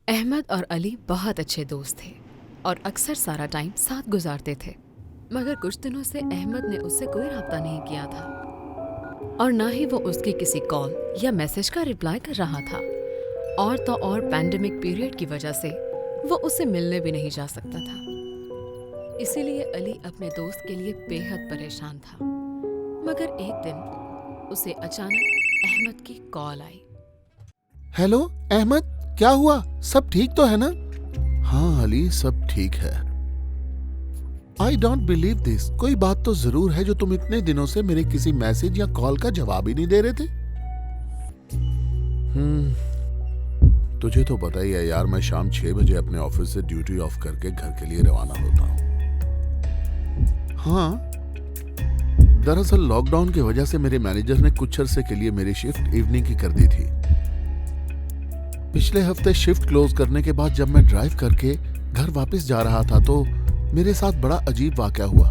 अहमद और अली बहुत अच्छे दोस्त थे और अक्सर सारा टाइम साथ गुजारते थे। मगर कुछ दिनों से अहमद ने उससे कोई रब्ता नहीं किया था और ना ही वो उसकी किसी कॉल या मैसेज का रिप्लाई कर रहा था। और तो और पैंडेमिक पीरियड की वजह से वो उससे मिलने भी नहीं जा सकता था। इसीलिए अली अपने दोस्त के लिए बेहद परेशान था। मगर एक दिन उसे अचानक अहमद की कॉल आई। हेलो अहमद, क्या हुआ? सब ठीक तो है ना? हाँ अली, सब ठीक है। I don't believe this. कोई बात तो जरूर है जो तुम इतने दिनों से मेरे किसी मैसेज या कॉल का जवाब ही नहीं दे रहे थे। तुझे तो पता ही है यार, मैं शाम 6 बजे अपने ऑफिस से ड्यूटी ऑफ करके घर के लिए रवाना होता हूँ। हाँ, दरअसल लॉकडाउन की वजह से मेरे मैनेजर ने कुछ अरसे के लिए मेरी शिफ्ट इवनिंग की कर दी थी। पिछले हफ्ते शिफ्ट क्लोज करने के बाद जब मैं ड्राइव करके घर वापस जा रहा था तो मेरे साथ बड़ा अजीब वाकया हुआ।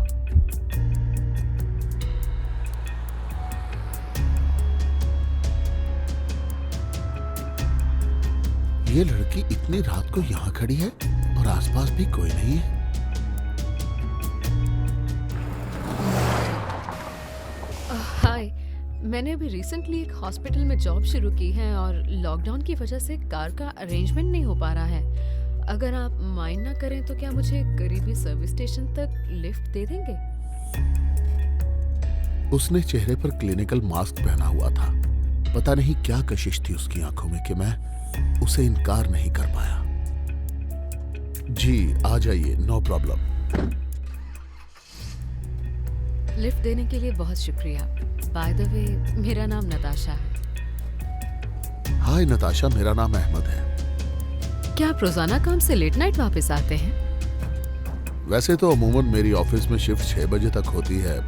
ये लड़की इतनी रात को यहाँ खड़ी है और आसपास भी कोई नहीं है। हाय, मैंने अभी रिसेंटली एक हॉस्पिटल में जॉब शुरू की है और लॉकडाउन की वजह से कार का अरेंजमेंट नहीं हो पा रहा है। अगर आप माइंड ना करें तो क्या मुझे करीबी सर्विस स्टेशन तक लिफ्ट दे देंगे? उसने चेहरे पर क्लिनिकल मास्क पहना हुआ था। पता नहीं क्या कशिश थी उसकी आंखों में कि मैं उसे इनकार नहीं कर पाया। जी आ जाइए, नो प्रॉब्लम। लिफ्ट देने के लिए बहुत शुक्रिया। बाय द वे, मेरा नाम नताशा है। हाय नताशा, मेरा नाम अहमद है। क्या आप रोजाना काम से लेट नाइट वापस आते हैं? वैसे तो अमूमन मेरी ऑफिस में शिफ्ट 6 बजे तक होती है,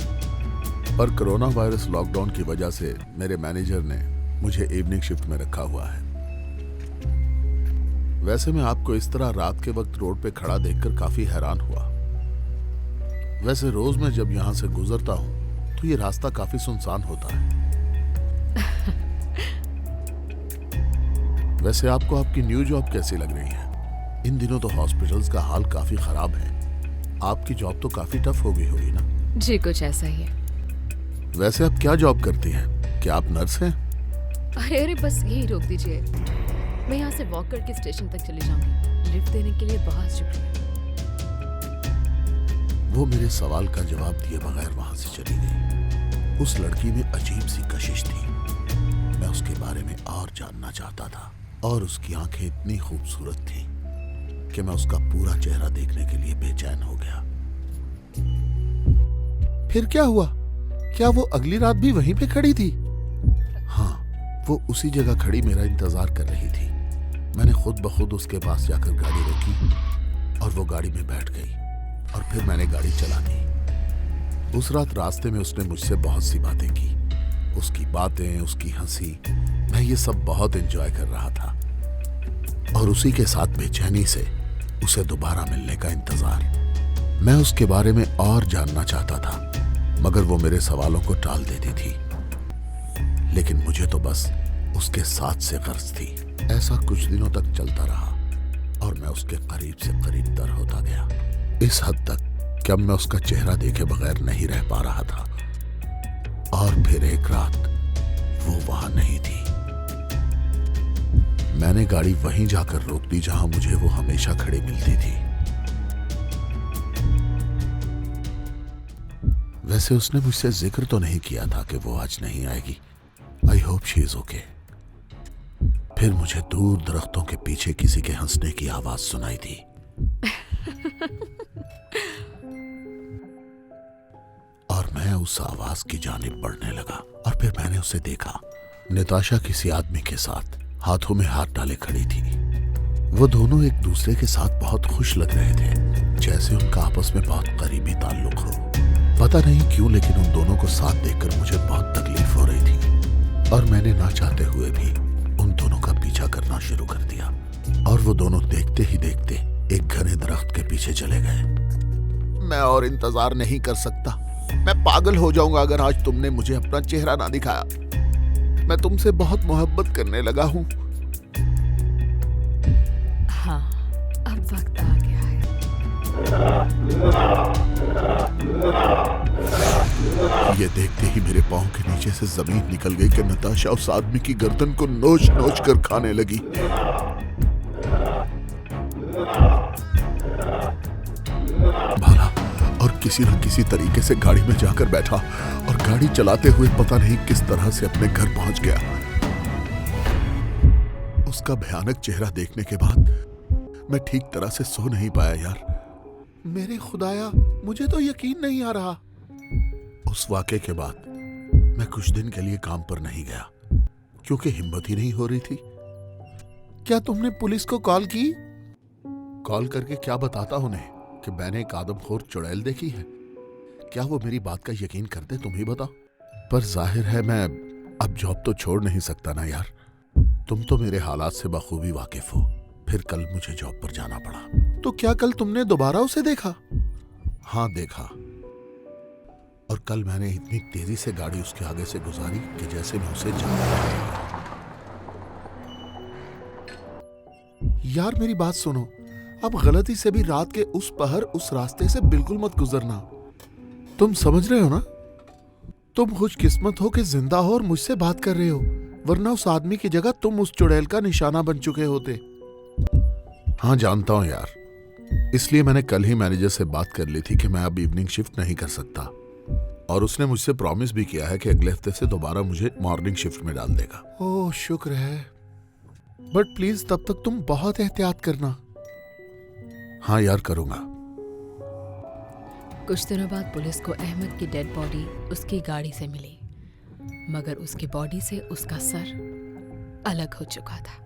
पर कोरोना वायरस लॉकडाउन की वजह से मेरे मैनेजर ने मुझे इवनिंग शिफ्ट में रखा हुआ है। वैसे मैं आपको इस तरह रात के वक्त रोड पे खड़ा देखकर काफी हैरान हुआ। वैसे रोज मैं जब यहाँ से गुजरता हूँ तो ये रास्ता काफी सुनसान होता है। वैसे आपको आपकी न्यू जॉब कैसी लग रही है? इन दिनों तो हॉस्पिटल्स का हाल काफी खराब है। आपकी जॉब तो काफी टफ हो गई होगी ना? जी कुछ ऐसा ही है। वैसे आप क्या जॉब करती हैं? क्या आप नर्स हैं? अरे अरे बस यही रोक दीजिए। मैं यहाँ से वॉक करके स्टेशन तक चली जाऊंगी। लिफ्ट देने के लिए बहुत शुक्रिया। वो मेरे सवाल का जवाब दिए बगैर वहां से चली गई। उस लड़की में अजीब सी कशिश थी। मैं उसके बारे में और जानना चाहता था और उसकी आंखें इतनी खूबसूरत थी कि मैं उसका पूरा चेहरा देखने के लिए बेचैन हो गया। फिर क्या हुआ? क्या वो अगली रात भी वहीं पे खड़ी थी? हाँ, वो उसी जगह खड़ी मेरा इंतजार कर रही थी। मैंने खुद ब खुद उसके पास जाकर गाड़ी रोकी और वो गाड़ी में बैठ गई और फिर मैंने गाड़ी चला दी। उस रात रास्ते में उसने मुझसे बहुत सी बातें की। उसकी बातें, उसकी हंसी, मैं ये सब बहुत एंजॉय कर रहा था और उसी के साथ बेचैनी से उसे दोबारा मिलने का इंतजार। मैं उसके बारे में और जानना चाहता था मगर वो मेरे सवालों को टाल देती थी। लेकिन मुझे तो बस उसके साथ से गर्ज थी। ऐसा कुछ दिनों तक चलता रहा और मैं उसके करीब से करीब तर होता गया, इस हद तक कि अब मैं उसका चेहरा देखे बगैर नहीं रह पा रहा था। और फिर एक रात वो वहां नहीं थी। मैंने गाड़ी वहीं जाकर रोक दी जहां मुझे वो हमेशा खड़ी मिलती थी। वैसे उसने मुझसे जिक्र तो नहीं किया था कि वो आज नहीं आएगी। I hope she is okay. फिर मुझे दूर दरख्तों के पीछे किसी के हंसने की आवाज सुनाई दी। और मैं उस आवाज की जानिब बढ़ने लगा और फिर मैंने उसे देखा। नताशा किसी आदमी के साथ हाथों में हाथ डाले खड़ी थी। वो दोनों एक दूसरे के साथ बहुत खुश लग रहे थे, जैसे उनका आपस में बहुत करीबी ताल्लुक हो। पता नहीं क्यों लेकिन उन दोनों को साथ देखकर मुझे बहुत तकलीफ हो रही थी और मैंने ना चाहते हुए भी उन दोनों का पीछा करना शुरू कर दिया। और वो दोनों देखते ही देखते एक घने दरख्त के पीछे चले गए। मैं और इंतजार नहीं कर सकता। मैं पागल हो जाऊंगा अगर आज तुमने मुझे अपना चेहरा ना दिखाया। मैं तुमसे बहुत मोहब्बत करने लगा हूं। हाँ, अब वक्त आ गया है। ये देखते ही मेरे पांव के नीचे से जमीन निकल गई कि नताशा उस आदमी की गर्दन को नोच नोच कर खाने लगी। भाला और किसी न किसी तरीके से गाड़ी में जाकर बैठा और गाड़ी चलाते हुए पता नहीं किस तरह से अपने घर पहुंच गया। उसका भयानक चेहरा देखने के बाद मैं ठीक तरह से सो नहीं पाया यार। मेरे खुदाया, मुझे तो यकीन नहीं आ रहा। उस वाक़े के बाद मैं कुछ दिन के लिए काम पर नहीं गया क्योंकि हिम्मत ही नहीं हो रही थी। क्या तुमने पुलिस को कॉल की? कॉल करके क्या बताता उन्हें कि मैंने एक आदमखोर चुड़ैल देखी है? क्या वो मेरी बात का यकीन करते? तुम ही बताओ। पर जाहिर है मैं अब जॉब तो छोड़ नहीं सकता ना यार। तुम तो मेरे हालात से बखूबी वाकिफ हो। फिर कल मुझे जॉब पर जाना पड़ा। तो क्या कल तुमने दोबारा उसे देखा? हाँ, देखा। और कल मैंने इतनी तेजी से गाड़ी उसके आगे से गुजारी कि जैसे मैं उसे जान रहा। यार मेरी बात सुनो, अब गलती से भी रात के उस पहर उस रास्ते से बिल्कुल मत गुजरना। तुम समझ रहे हो ना? तुम खुशकिस्मत हो कि जिंदा हो और मुझसे बात कर रहे हो, वरना उस आदमी की जगह तुम उस चुड़ैल का निशाना बन चुके होते। हाँ जानता हूं यार, इसलिए मैंने कल ही मैनेजर से बात कर ली थी कि मैं अब इवनिंग शिफ्ट नहीं कर सकता, और उसने मुझसे प्रॉमिस भी किया है कि अगले हफ्ते से दोबारा मुझे मॉर्निंग शिफ्ट में डाल देगा। ओह शुक्र है, बट प्लीज तब तक तुम बहुत एहतियात करना। हाँ यार, करूंगा। कुछ दिनों बाद पुलिस को अहमद की डेड बॉडी उसकी गाड़ी से मिली, मगर उसकी बॉडी से उसका सर अलग हो चुका था।